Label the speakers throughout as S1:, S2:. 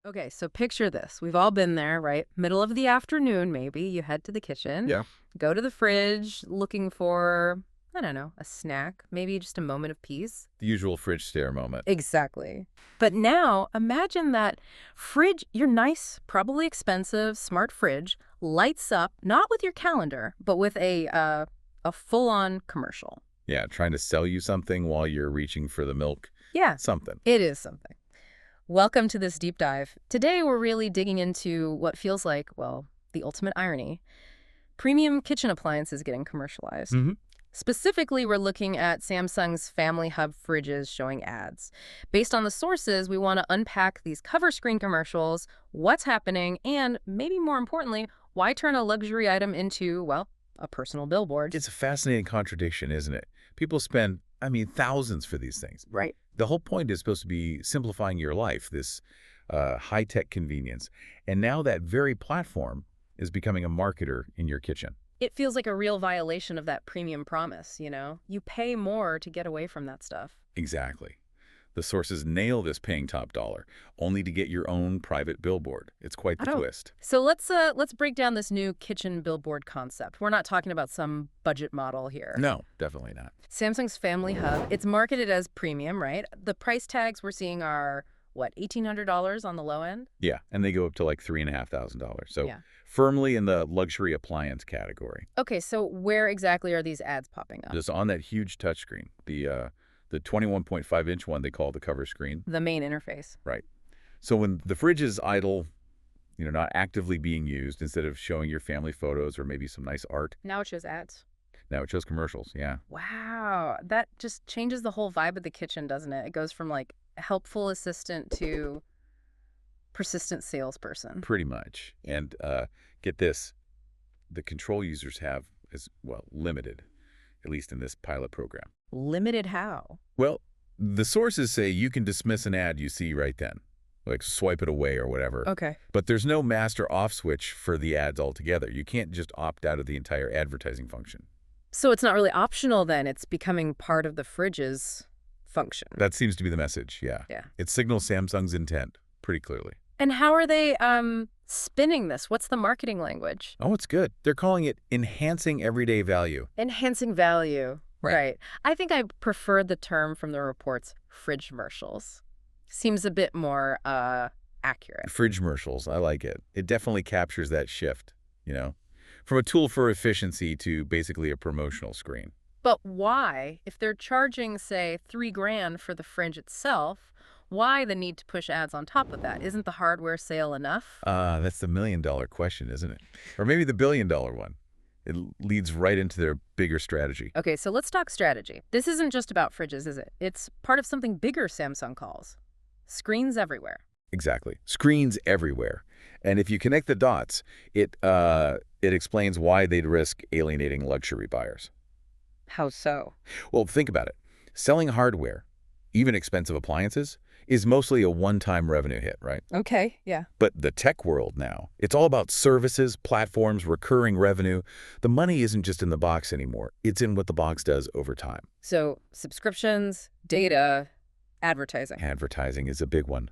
S1: Okay, so picture this. We've all been there, right? Middle of the afternoon, maybe. You head to the kitchen,
S2: Yeah.
S1: go to the fridge looking for, I don't know, a snack, maybe just a moment of peace.
S2: The usual fridge stare moment.
S1: Exactly. But now imagine that fridge, your nice, probably expensive, smart fridge lights up not with your calendar, but with a full-on commercial.
S2: Yeah, trying to sell you something while you're reaching for the milk.
S1: Yeah,
S2: Something.
S1: it is something. Welcome to this deep dive. Today we're really digging into what feels like, well, the ultimate irony. Premium kitchen appliances getting commercialized.
S2: Mm-hmm.
S1: Specifically, we're looking at Samsung's Family Hub fridges showing ads. Based on the sources, we want to unpack these cover screen commercials, what's happening, and maybe more importantly, why turn a luxury item into, well, a personal billboard.
S2: It's a fascinating contradiction, isn't it? People spend, thousands for these things.
S1: Right.
S2: The whole point is supposed to be simplifying your life, this high-tech convenience. And now that very platform is becoming a marketer in your kitchen.
S1: It feels like a real violation of that premium promise, you know? You pay more to get away from that stuff.
S2: Exactly. The sources nail this paying top dollar, only to get your own private billboard. It's quite the twist.
S1: So let's break down this new kitchen billboard concept. We're not talking about some budget model here.
S2: No, definitely not.
S1: Samsung's Family Hub, it's marketed as premium, right? The price tags we're seeing are, what, $1,800 on the low end?
S2: Yeah, and they go up to like $3,500. So
S1: Yeah.
S2: firmly in the luxury appliance category.
S1: Okay, so where exactly are these ads popping up?
S2: Just on that huge touchscreen, the 21.5-inch one they call the cover screen.
S1: The main interface.
S2: Right. So when the fridge is idle, not actively being used, instead of showing your family photos or maybe some nice art,
S1: Now it shows ads.
S2: now it shows commercials. Yeah.
S1: Wow, that just changes the whole vibe of the kitchen, doesn't it? It goes from like helpful assistant to persistent salesperson.
S2: Pretty much. And get this, the control users have is, well, limited, at least in this pilot program.
S1: Limited how?
S2: Well, the sources say you can dismiss an ad you see right then, like swipe it away or whatever.
S1: Okay.
S2: But there's no master off switch for the ads altogether. You can't just opt out of the entire advertising function.
S1: So it's not really optional then, it's becoming part of the fridge's function.
S2: That seems to be the message, yeah.
S1: Yeah.
S2: It signals Samsung's intent pretty clearly.
S1: And how are they spinning this? What's the marketing language?
S2: Oh, it's good. They're calling it enhancing everyday value.
S1: Enhancing value.
S2: Right.
S1: I think I prefer the term from the reports, fridge commercials. Seems a bit more accurate.
S2: Fridge commercials, I like it. It definitely captures that shift, from a tool for efficiency to basically a promotional screen.
S1: But why, if they're charging, say, $3,000 for the fridge itself, why the need to push ads on top of that? Isn't the hardware sale enough?
S2: That's the million-dollar question, isn't it? Or maybe the billion-dollar one. It leads right into their bigger strategy.
S1: Okay, so let's talk strategy. This isn't just about fridges, is it? It's part of something bigger, Samsung calls. Screens everywhere.
S2: Exactly. Screens everywhere. And if you connect the dots, it explains why they'd risk alienating luxury buyers.
S1: How so?
S2: Well, think about it. Selling hardware, even expensive appliances, is mostly a one-time revenue hit, right?
S1: Okay, yeah.
S2: But the tech world now, it's all about services, platforms, recurring revenue. The money isn't just in the box anymore. It's in what the box does over time.
S1: So subscriptions, data, advertising.
S2: Advertising is a big one.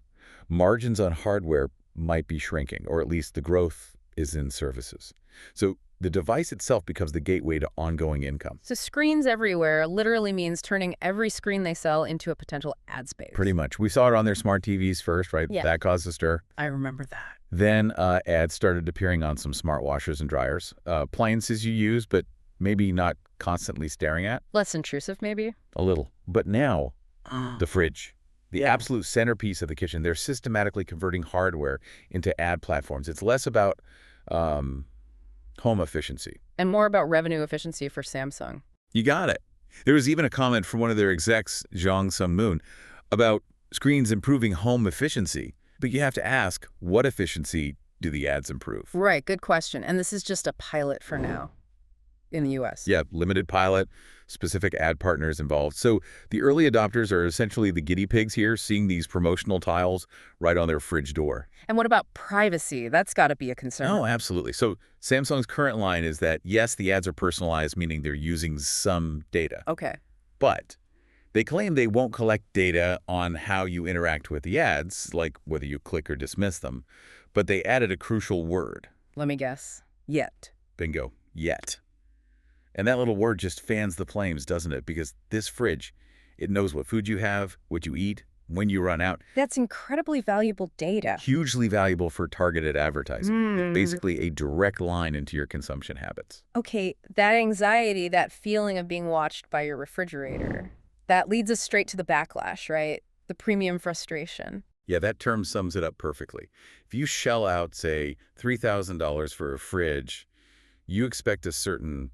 S2: Margins on hardware might be shrinking, or at least the growth is in services. So the device itself becomes the gateway to ongoing income.
S1: So screens everywhere literally means turning every screen they sell into a potential ad space.
S2: Pretty much. We saw it on their smart TVs first, right?
S1: Yeah.
S2: That caused a stir.
S1: I remember that.
S2: Then ads started appearing on some smart washers and dryers. Appliances you use, but maybe not constantly staring at.
S1: Less intrusive, maybe?
S2: A little. But now, the fridge. The absolute centerpiece of the kitchen. They're systematically converting hardware into ad platforms. It's less about home efficiency.
S1: And more about revenue efficiency for Samsung.
S2: You got it. There was even a comment from one of their execs, Jong Sung-moon, about screens improving home efficiency. But you have to ask, what efficiency do the ads improve?
S1: Right, good question. And this is just a pilot for now in the U.S.
S2: Yeah, limited pilot, specific ad partners involved. So the early adopters are essentially the guinea pigs here, seeing these promotional tiles right on their fridge door.
S1: And what about privacy? That's got to be a concern.
S2: Oh, absolutely. So Samsung's current line is that, yes, the ads are personalized, meaning they're using some data.
S1: Okay.
S2: But They claim they won't collect data on how you interact with the ads, like whether you click or dismiss them, but they added a crucial word.
S1: Let me guess. Yet.
S2: Bingo. Yet. And that little word just fans the flames, doesn't it? Because this fridge, it knows what food you have, what you eat, when you run out.
S1: That's incredibly valuable data.
S2: Hugely valuable for targeted advertising. It's
S1: Mm.
S2: basically a direct line into your consumption habits.
S1: Okay, that anxiety, that feeling of being watched by your refrigerator, that leads us straight to the backlash, right? The premium frustration.
S2: Yeah, that term sums it up perfectly. If you shell out, say, $3,000 for a fridge, you expect a certain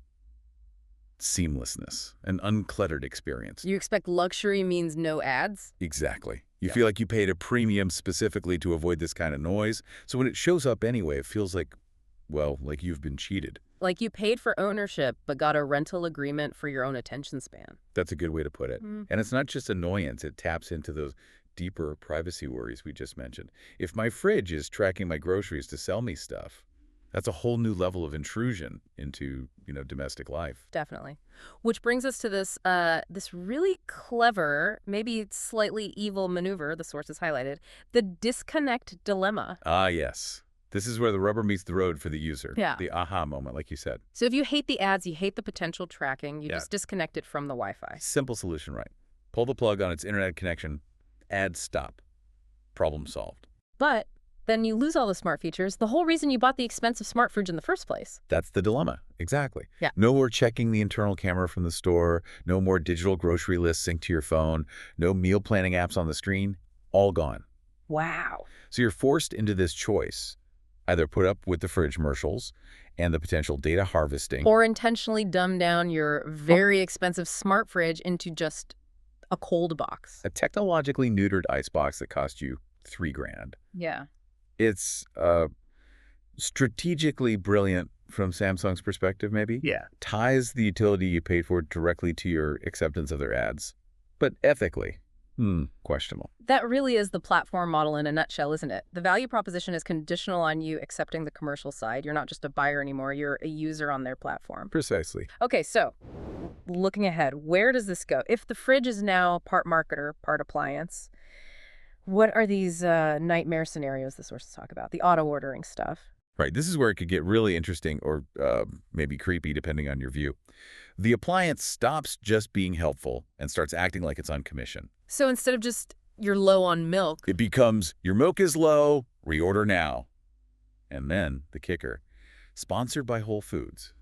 S2: seamlessness, an uncluttered experience.
S1: You expect luxury means no ads?
S2: Exactly. You
S1: Yeah.
S2: feel like you paid a premium specifically to avoid this kind of noise. So when it shows up anyway, it feels like, well, like you've been cheated.
S1: Like you paid for ownership, but got a rental agreement for your own attention span.
S2: That's a good way to put it.
S1: Mm.
S2: And it's not just annoyance. It taps into those deeper privacy worries we just mentioned. If my fridge is tracking my groceries to sell me stuff, that's a whole new level of intrusion into, domestic life.
S1: Definitely. Which brings us to this really clever, maybe slightly evil maneuver, the source is highlighted, the disconnect dilemma.
S2: Ah, yes. This is where the rubber meets the road for the user.
S1: Yeah.
S2: The aha moment, like you said.
S1: So if you hate the ads, you hate the potential tracking, you
S2: Yeah.
S1: just disconnect it from the Wi-Fi.
S2: Simple solution, right? Pull the plug on its internet connection, ads stop. Problem solved.
S1: But then you lose all the smart features, the whole reason you bought the expensive smart fridge in the first place.
S2: That's the dilemma. Exactly.
S1: Yeah.
S2: No more checking the internal camera from the store, no more digital grocery lists synced to your phone, no meal planning apps on the screen, all gone.
S1: Wow.
S2: So you're forced into this choice. Either put up with the fridge commercials and the potential data harvesting.
S1: Or intentionally dumb down your very expensive smart fridge into just a cold box.
S2: A technologically neutered icebox that cost you $3,000.
S1: Yeah.
S2: It's strategically brilliant from Samsung's perspective, maybe.
S1: Yeah.
S2: Ties the utility you paid for directly to your acceptance of their ads. But ethically, questionable.
S1: That really is the platform model in a nutshell, isn't it? The value proposition is conditional on you accepting the commercial side. You're not just a buyer anymore, you're a user on their platform.
S2: Precisely.
S1: Okay, so looking ahead, where does this go? If the fridge is now part marketer, part appliance, what are these nightmare scenarios the sources talk about? The auto ordering stuff.
S2: Right. This is where it could get really interesting or maybe creepy, depending on your view. The appliance stops just being helpful and starts acting like it's on commission.
S1: So instead of just you're low on milk,
S2: It becomes, your milk is low, reorder now. And then, the kicker, sponsored by Whole Foods,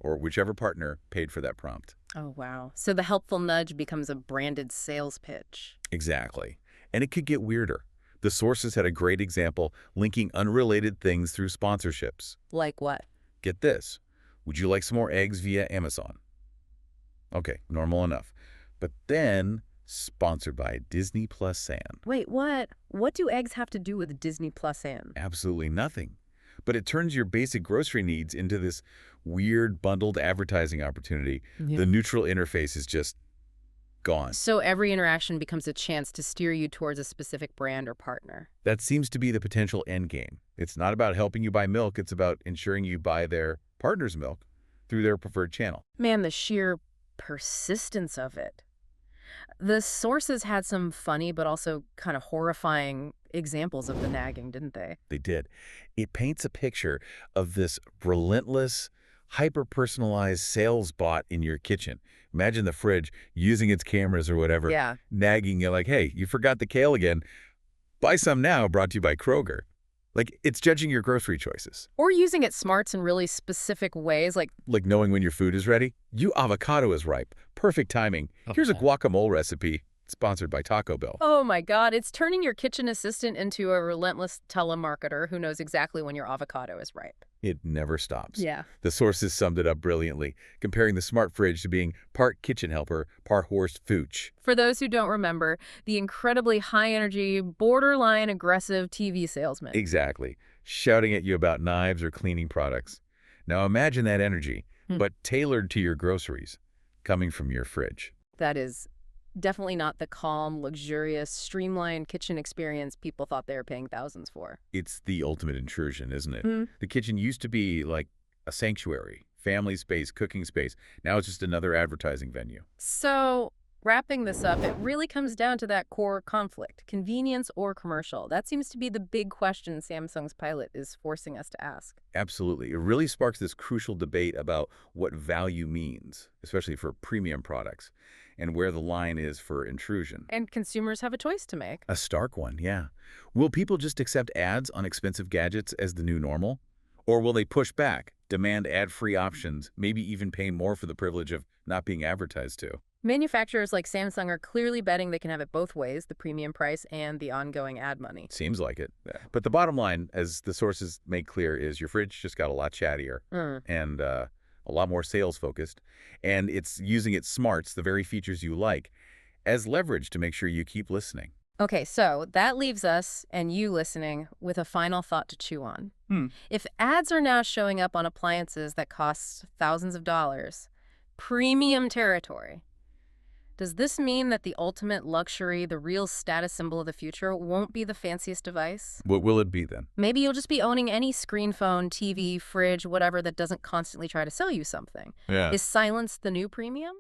S2: or whichever partner paid for that prompt.
S1: oh wow. So the helpful nudge becomes a branded sales pitch.
S2: Exactly. And it could get weirder. The sources had a great example linking unrelated things through sponsorships.
S1: Like what?
S2: Get this. Would you like some more eggs via Amazon? Okay, normal enough. But then, sponsored by Disney Plus Sand.
S1: Wait, what? What do eggs have to do with Disney Plus and?
S2: Absolutely nothing. But it turns your basic grocery needs into this weird bundled advertising opportunity.
S1: Yeah.
S2: The neutral interface is just gone.
S1: So every interaction becomes a chance to steer you towards a specific brand or partner.
S2: That seems to be the potential end game. It's not about helping you buy milk. It's about ensuring you buy their partner's milk through their preferred channel.
S1: Man, the sheer persistence of it. The sources had some funny but also kind of horrifying examples of the nagging, didn't they?
S2: They did. It paints a picture of this relentless, hyper-personalized sales bot in your kitchen. Imagine the fridge using its cameras or whatever,
S1: Yeah.
S2: nagging you like, hey, you forgot the kale again. Buy some now, brought to you by Kroger. Like, it's judging your grocery choices.
S1: Or using its smarts in really specific ways, like,
S2: Like knowing when your food is ready. Your avocado is ripe. Perfect timing. Here's a guacamole recipe. Sponsored by Taco Bell.
S1: oh my God, it's turning your kitchen assistant into a relentless telemarketer who knows exactly when your avocado is ripe.
S2: It never stops.
S1: Yeah.
S2: The sources summed it up brilliantly, comparing the smart fridge to being part kitchen helper, part horse fooch.
S1: For those who don't remember, the incredibly high-energy, borderline aggressive TV salesman.
S2: Exactly. Shouting at you about knives or cleaning products. Now imagine that energy, but tailored to your groceries, coming from your fridge.
S1: That is definitely not the calm, luxurious, streamlined kitchen experience people thought they were paying thousands for.
S2: It's the ultimate intrusion, isn't it?
S1: Mm.
S2: The kitchen used to be like a sanctuary, family space, cooking space. Now it's just another advertising venue.
S1: So Wrapping this up, it really comes down to that core conflict, convenience or commercial. That seems to be the big question Samsung's pilot is forcing us to ask.
S2: Absolutely. It really sparks this crucial debate about what value means, especially for premium products, and where the line is for intrusion.
S1: And consumers have a choice to make.
S2: A stark one, yeah. Will people just accept ads on expensive gadgets as the new normal? Or will they push back, demand ad-free options, maybe even pay more for the privilege of not being advertised to?
S1: Manufacturers like Samsung are clearly betting they can have it both ways, the premium price and the ongoing ad money.
S2: Seems like it. Yeah. But the bottom line, as the sources make clear, is your fridge just got a lot chattier
S1: Mm.
S2: and a lot more sales-focused, and it's using its smarts, the very features you like, as leverage to make sure you keep listening.
S1: Okay, so that leaves us, and you listening, with a final thought to chew on.
S2: Hmm.
S1: If ads are now showing up on appliances that cost thousands of dollars, premium territory, does this mean that the ultimate luxury, the real status symbol of the future, won't be the fanciest device?
S2: What will it be then?
S1: Maybe you'll just be owning any screen phone, TV, fridge, whatever that doesn't constantly try to sell you something.
S2: Yeah.
S1: Is silence the new premium?